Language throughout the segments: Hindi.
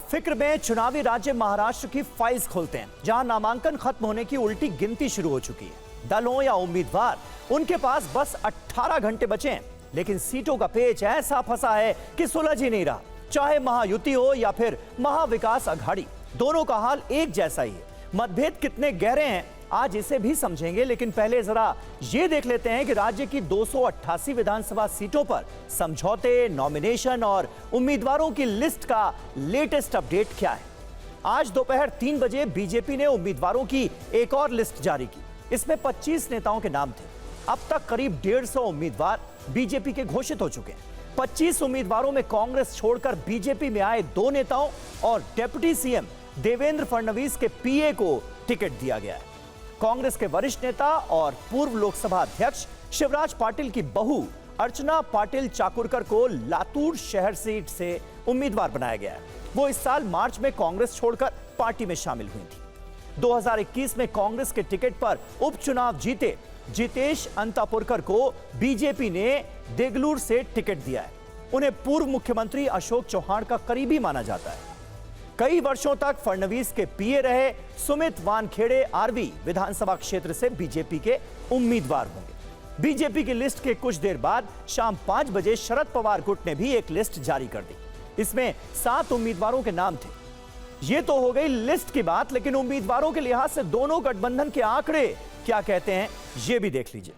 फिक्र में चुनावी राज्य महाराष्ट्र की फाइल्स खोलते हैं, जहां नामांकन खत्म होने की उल्टी गिनती शुरू हो चुकी है। दल हो या उम्मीदवार, उनके पास बस 18 घंटे बचे हैं, लेकिन सीटों का पेच ऐसा फंसा है कि सुलझ ही नहीं रहा। चाहे महायुति हो या फिर महाविकास अघाड़ी, दोनों का हाल एक जैसा ही है। मतभेद कितने गहरे हैं आज इसे भी समझेंगे, लेकिन पहले जरा ये देख लेते हैं कि राज्य की 288 विधानसभा सीटों पर समझौते, नॉमिनेशन और उम्मीदवारों की लिस्ट का लेटेस्ट अपडेट क्या है। आज दोपहर 3 बजे बीजेपी ने उम्मीदवारों की एक और लिस्ट जारी की। इसमें 25 नेताओं के नाम थे। अब तक करीब 150 उम्मीदवार बीजेपी के घोषित हो चुके हैं। 25 उम्मीदवारों में कांग्रेस छोड़कर बीजेपी में आए 2 नेताओं और डिप्टी सीएम देवेंद्र फडणवीस के पीए को टिकट दिया गया है। कांग्रेस के वरिष्ठ नेता और पूर्व लोकसभा अध्यक्ष शिवराज पाटिल की बहू अर्चना पाटिल चाकुरकर को लातूर शहर सीट से उम्मीदवार बनाया गया है। वो इस साल मार्च में कांग्रेस छोड़कर पार्टी में शामिल हुई थी। 2021 में कांग्रेस के टिकट पर उपचुनाव जीते जितेश अंतापुरकर को बीजेपी ने देगलूर से टिकट दिया है। उन्हें पूर्व मुख्यमंत्री अशोक चौहान का करीबी माना जाता है। कई वर्षों तक फडणवीस के पीए रहे सुमित वानखेड़े आरवी विधानसभा क्षेत्र से बीजेपी के उम्मीदवार होंगे। बीजेपी की लिस्ट के कुछ देर बाद शाम 5 बजे शरद पवार गुट ने भी एक लिस्ट जारी कर दी। इसमें 7 उम्मीदवारों के नाम थे। ये तो हो गई लिस्ट की बात, लेकिन उम्मीदवारों के लिहाज से दोनों गठबंधन के आंकड़े क्या कहते हैं, ये भी देख लीजिए।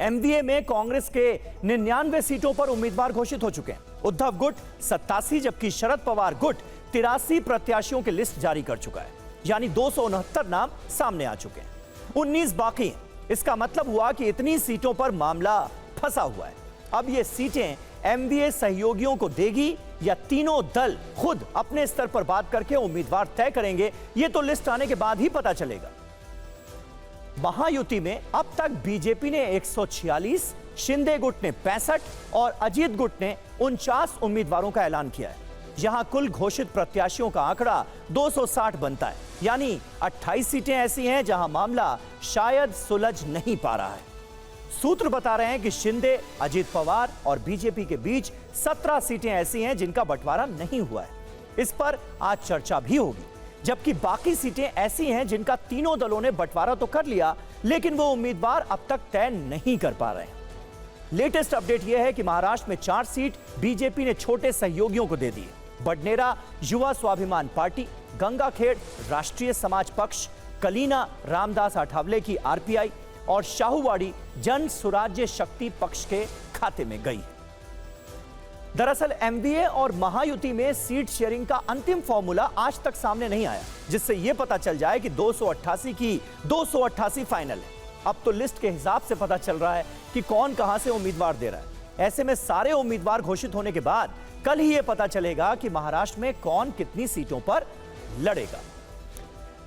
एमवीए में कांग्रेस के 99 सीटों पर उम्मीदवार घोषित हो चुके हैं। उद्धव गुट 87, जबकि शरद पवार गुट 83 प्रत्याशियों की लिस्ट जारी कर चुका है, यानी 269 नाम सामने आ चुके हैं। 19 बाकी हैं। इसका मतलब हुआ कि इतनी सीटों पर मामला फंसा हुआ है। अब ये सीटें एमवीए सहयोगियों को देगी या तीनों दल खुद अपने स्तर पर बात करके उम्मीदवार तय करेंगे, ये तो लिस्ट आने के बाद ही पता चलेगा। महायुति में अब तक बीजेपी ने 146, शिंदे गुट ने 65 और अजीत गुट ने 49 उम्मीदवारों का ऐलान किया है। यहां कुल घोषित प्रत्याशियों का आंकड़ा 260 बनता है, यानी 28 सीटें ऐसी हैं जहां मामला शायद सुलझ नहीं पा रहा है। सूत्र बता रहे हैं कि शिंदे, अजीत पवार और बीजेपी के बीच 17 सीटें ऐसी हैं जिनका बंटवारा नहीं हुआ है। इस पर आज चर्चा भी होगी, जबकि बाकी सीटें ऐसी हैं जिनका तीनों दलों ने बंटवारा तो कर लिया, लेकिन वो उम्मीदवार अब तक तय नहीं कर पा रहे हैं। लेटेस्ट अपडेट यह है कि महाराष्ट्र में 4 सीट बीजेपी ने छोटे सहयोगियों को दे दी। बडनेरा युवा स्वाभिमान पार्टी, गंगाखेड़ राष्ट्रीय समाज पक्ष, कलीना रामदास आठवले की आरपीआई और शाहूवाड़ी जन सुराज्य शक्ति पक्ष के खाते में गई। दरअसल एमवीए और महायुति में सीट शेयरिंग का अंतिम फॉर्मूला आज तक सामने नहीं आया, जिससे यह पता चल जाए कि 288 की 288 फाइनल है। अब तो लिस्ट के हिसाब से पता चल रहा है कि कौन कहां से उम्मीदवार दे रहा है। ऐसे में सारे उम्मीदवार घोषित होने के बाद कल ही यह पता चलेगा कि महाराष्ट्र में कौन कितनी सीटों पर लड़ेगा।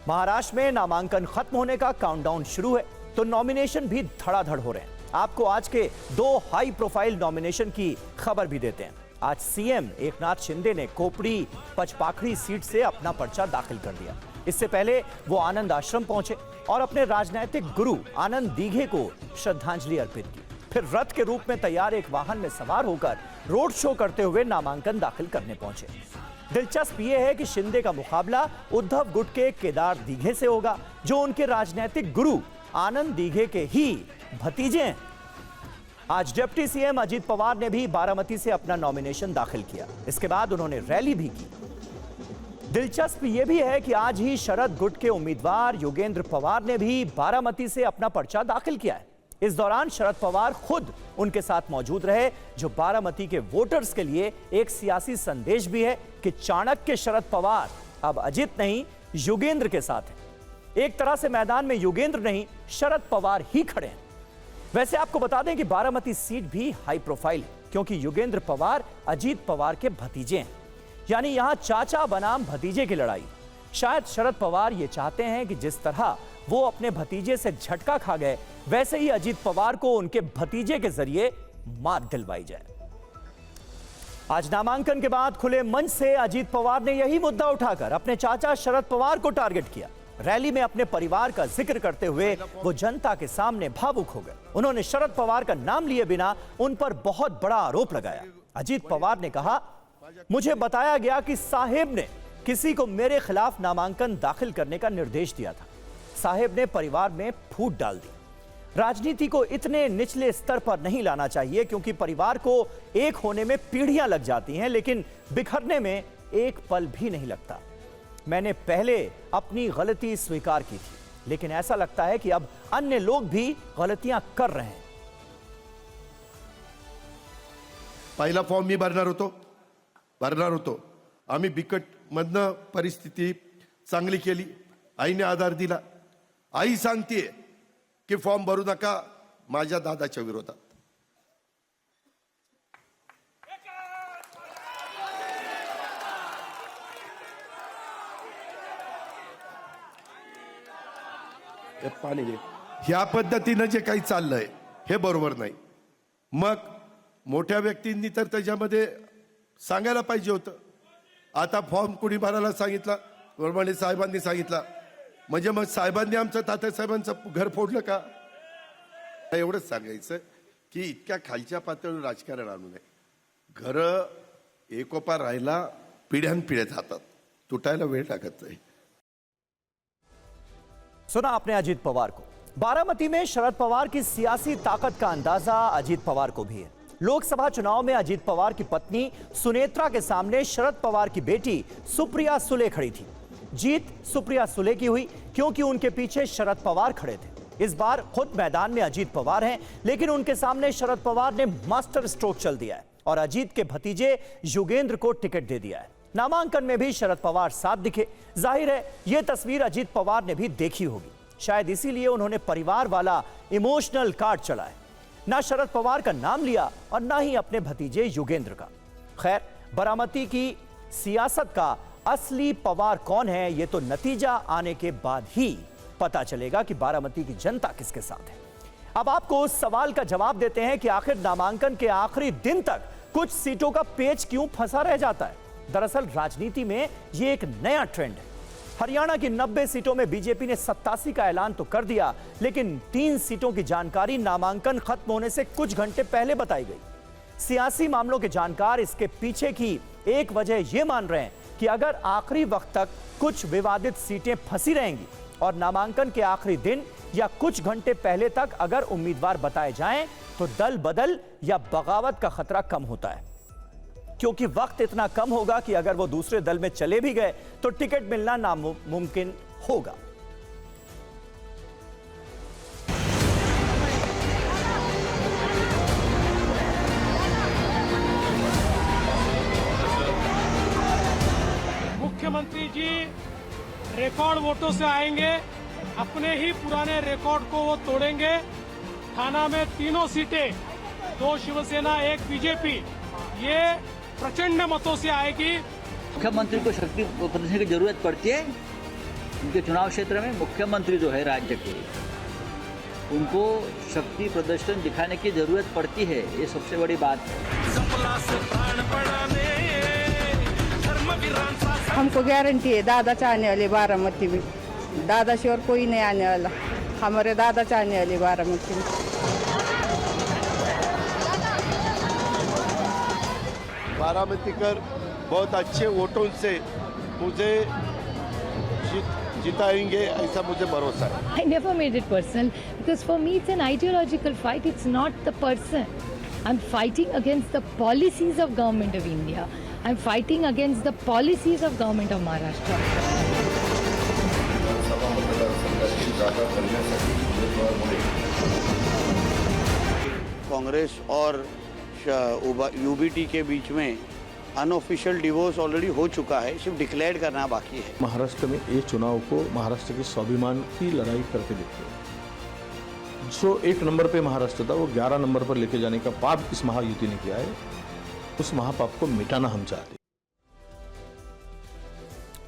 महाराष्ट्र में नामांकन खत्म होने का काउंटडाउन शुरू है, तो नॉमिनेशन भी धड़ाधड़ हो रहे हैं। आपको आज के 2 हाई प्रोफाइल नॉमिनेशन की खबर भी देते हैं। आज सीएम एकनाथ शिंदे ने कोपड़ी पचपाखड़ी सीट से अपना पर्चा दाखिल कर दिया। इससे पहले वो आनंद आश्रम पहुंचे और अपने राजनीतिक गुरु आनंद दीघे को श्रद्धांजलि अर्पित की। फिर रथ के रूप में तैयार एक वाहन में सवार होकर रोड शो करते हुए नामांकन दाखिल करने पहुंचे। दिलचस्प यह है कि शिंदे का मुकाबला उद्धव गुट के केदार दीघे से होगा, जो उनके राजनीतिक गुरु आनंद दीघे के ही भतीजे हैं। आज डिप्टी सीएम अजीत पवार ने भी बारामती से अपना नॉमिनेशन दाखिल किया। इसके बाद उन्होंने रैली भी की। दिलचस्प यह भी है कि आज ही शरद गुट के उम्मीदवार योगेंद्र पवार ने भी बारामती से अपना पर्चा दाखिल किया है। इस दौरान शरद पवार खुद उनके साथ मौजूद रहे, जो बारामती के वोटर्स के लिए एक सियासी संदेश भी है कि चाणक्य शरद पवार अब अजीत नहीं, योगेंद्र के साथ है। एक तरह से मैदान में योगेंद्र नहीं, शरद पवार ही खड़े हैं। वैसे आपको बता दें कि बारामती सीट भी हाई प्रोफाइल है, क्योंकि योगेंद्र पवार अजीत पवार के भतीजे हैं, यानी यहां चाचा बनाम भतीजे की लड़ाई। शायद शरद पवार ये चाहते हैं कि जिस तरह वो अपने भतीजे से झटका खा गए, वैसे ही अजीत पवार को उनके भतीजे के जरिए मात दिलवाई जाए। आज नामांकन के बाद खुले मंच से अजीत पवार ने यही मुद्दा उठाकर अपने चाचा शरद पवार को टारगेट किया। रैली में अपने परिवार का जिक्र करते हुए वो जनता के सामने भावुक हो गए। उन्होंने शरद पवार का नाम लिए बिना उन पर बहुत बड़ा आरोप लगाया। अजीत पवार ने कहा, मुझे बताया गया कि साहिब ने किसी को मेरे खिलाफ नामांकन दाखिल करने का निर्देश दिया था। साहिब ने परिवार में फूट डाल दी। राजनीति को इतने निचले स्तर पर नहीं लाना चाहिए, क्योंकि परिवार को एक होने में पीढ़ियां लग जाती हैं, लेकिन बिखरने में एक पल भी नहीं लगता। मैंने पहले अपनी गलती स्वीकार की थी, लेकिन ऐसा लगता है कि अब अन्य लोग भी गलतियां कर रहे हैं। पहिला फॉर्म मी भरणार होतो। आम्ही बिकट मधनं परिस्थिती चांगली केली, आईने आधार दिला। आई सांगते की फॉर्म भरू नका माझ्या दादाच्या विरोधात। पाणी घे। ह्या पद्धतीनं जे काही चाललंय हे बरोबर नाही। मग मोठ्या व्यक्तींनी तर त्याच्यामध्ये सांगायला पाहिजे होतं। आता फॉर्म कुणी भरायला सांगितला, वरमाने साहेबांनी सांगितला, म्हणजे मग साहेबांनी आमचं तात्यासाहेबांचं घर फोडलं का? एवढंच सांगायचं की इतक्या खालच्या पातळीवर राजकारण आणू नये। घर एकोपा राहिला पिढ्यानपिढ्या जातात, तुटायला वेळ लागत नाही। सुना आपने अजीत पवार को। बारामती में शरद पवार की सियासी ताकत का अंदाजा अजीत पवार को भी है। लोकसभा चुनाव में अजीत पवार की पत्नी सुनेत्रा के सामने शरद पवार की बेटी सुप्रिया सुले खड़ी थी। जीत सुप्रिया सुले की हुई, क्योंकि उनके पीछे शरद पवार खड़े थे। इस बार खुद मैदान में अजीत पवार हैं, लेकिन उनके सामने शरद पवार ने मास्टर स्ट्रोक चल दिया है और अजीत के भतीजे युगेंद्र को टिकट दे दिया है। नामांकन में भी शरद पवार साथ दिखे। जाहिर है यह तस्वीर अजीत पवार ने भी देखी होगी, शायद इसीलिए उन्होंने परिवार वाला इमोशनल कार्ड चलाया। ना शरद पवार का नाम लिया और ना ही अपने भतीजे युगेंद्र का। खैर, बारामती की सियासत का असली पवार कौन है, यह तो नतीजा आने के बाद ही पता चलेगा कि बारामती की जनता किसके साथ है। अब आपको उस सवाल का जवाब देते हैं कि आखिर नामांकन के आखिरी दिन तक कुछ सीटों का पेच क्यों फंसा रह जाता है। दरअसल राजनीति में यह एक नया ट्रेंड है। हरियाणा की 90 सीटों में बीजेपी ने 87 का ऐलान तो कर दिया, लेकिन 3 सीटों की जानकारी नामांकन खत्म होने से कुछ घंटे पहले बताई गई। सियासी मामलों के जानकार इसके पीछे की एक वजह यह मान रहे हैं कि अगर आखिरी वक्त तक कुछ विवादित सीटें फंसी रहेंगी और नामांकन के आखिरी दिन या कुछ घंटे पहले तक अगर उम्मीदवार बताए जाएं, तो दल बदल या बगावत का खतरा कम होता है, क्योंकि वक्त इतना कम होगा कि अगर वो दूसरे दल में चले भी गए तो टिकट मिलना नामुमकिन होगा। मुख्यमंत्री जी रिकॉर्ड वोटों से आएंगे, अपने ही पुराने रिकॉर्ड को वो तोड़ेंगे। थाना में 3 सीटें, 2 शिवसेना 1 बीजेपी, ये प्रचंड मतों से आएगी। मुख्यमंत्री को शक्ति प्रदर्शन की जरूरत पड़ती है। उनके चुनाव क्षेत्र में मुख्यमंत्री जो है राज्य के, उनको शक्ति प्रदर्शन दिखाने की जरूरत पड़ती है, ये सबसे बड़ी बात है। हमको गारंटी है दादा चाहने वाले बारामती में, दादा से और कोई नहीं आने वाला। हमारे दादा चाहने वाले बारामती में। बारामतीकर बहुत अच्छे वोटों से मुझे जिताएंगे, ऐसा मुझे भरोसा है। I never made it personal because for me it's an ideological fight. It's not the person. I'm fighting against the policies of government of India. I'm fighting against the policies of government of Maharashtra. Congress और यूबीटी के बीच में अनऑफिशियल डिवोर्स ऑलरेडी हो चुका है, सिर्फ डिक्लेयर करना बाकी है। महाराष्ट्र में ये चुनाव को महाराष्ट्र के स्वाभिमान की लड़ाई करके देखते हैं। जो 1 नंबर पे महाराष्ट्र था, वो 11 नंबर पर लेके जाने का पाप इस महायुति ने किया है। उस महापाप को मिटाना हम चाहते हैं।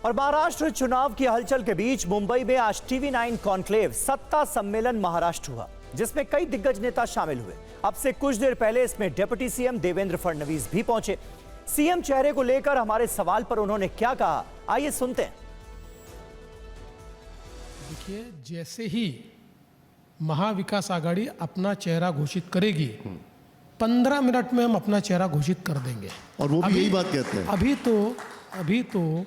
और महाराष्ट्र चुनाव की हलचल के बीच मुंबई में आज TV9 कॉन्क्लेव सत्ता सम्मेलन महाराष्ट्र हुआ, जिसमें कई दिग्गज नेता शामिल हुए। अब से कुछ देर पहले इसमें डिप्टी सीएम देवेंद्र फडणवीस भी पहुंचे। सीएम चेहरे को लेकर हमारे सवाल पर उन्होंने क्या कहा, आइए सुनते हैं। देखिए, जैसे ही महाविकास आघाड़ी अपना चेहरा घोषित करेगी, 15 मिनट में हम अपना चेहरा घोषित कर देंगे। और वो भी यही बात कहते हैं। अभी तो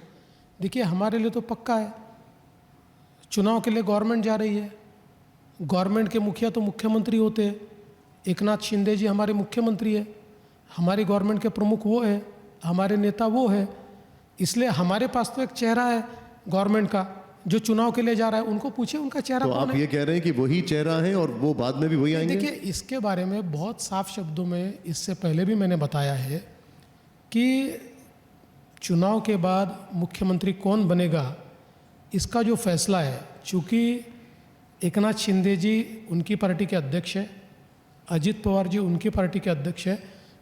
देखिए, हमारे लिए तो पक्का है, चुनाव के लिए गवर्नमेंट जा रही है, गवर्नमेंट के मुखिया तो मुख्यमंत्री होते हैं, एकनाथ शिंदे जी हमारे मुख्यमंत्री है, हमारी गवर्नमेंट के प्रमुख वो है, हमारे नेता वो है, इसलिए हमारे पास तो एक चेहरा है गवर्नमेंट का जो चुनाव के लिए जा रहा है। उनको पूछिए उनका चेहरा तो कौन आप है। ये कह रहे हैं कि वही चेहरा है और वो बाद में भी वही आएंगे? देखिए, इसके बारे में बहुत साफ शब्दों में इससे पहले भी मैंने बताया है कि चुनाव के बाद मुख्यमंत्री कौन बनेगा इसका जो फैसला है, चूँकि एकनाथ शिंदे जी उनकी पार्टी के अध्यक्ष हैं, अजित पवार जी उनकी पार्टी के अध्यक्ष हैं,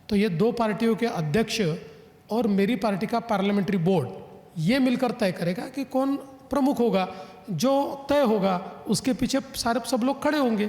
तो ये दो पार्टियों के अध्यक्ष और मेरी पार्टी का पार्लियामेंट्री बोर्ड ये मिलकर तय करेगा कि कौन प्रमुख होगा। जो तय होगा उसके पीछे सारे सब लोग खड़े होंगे।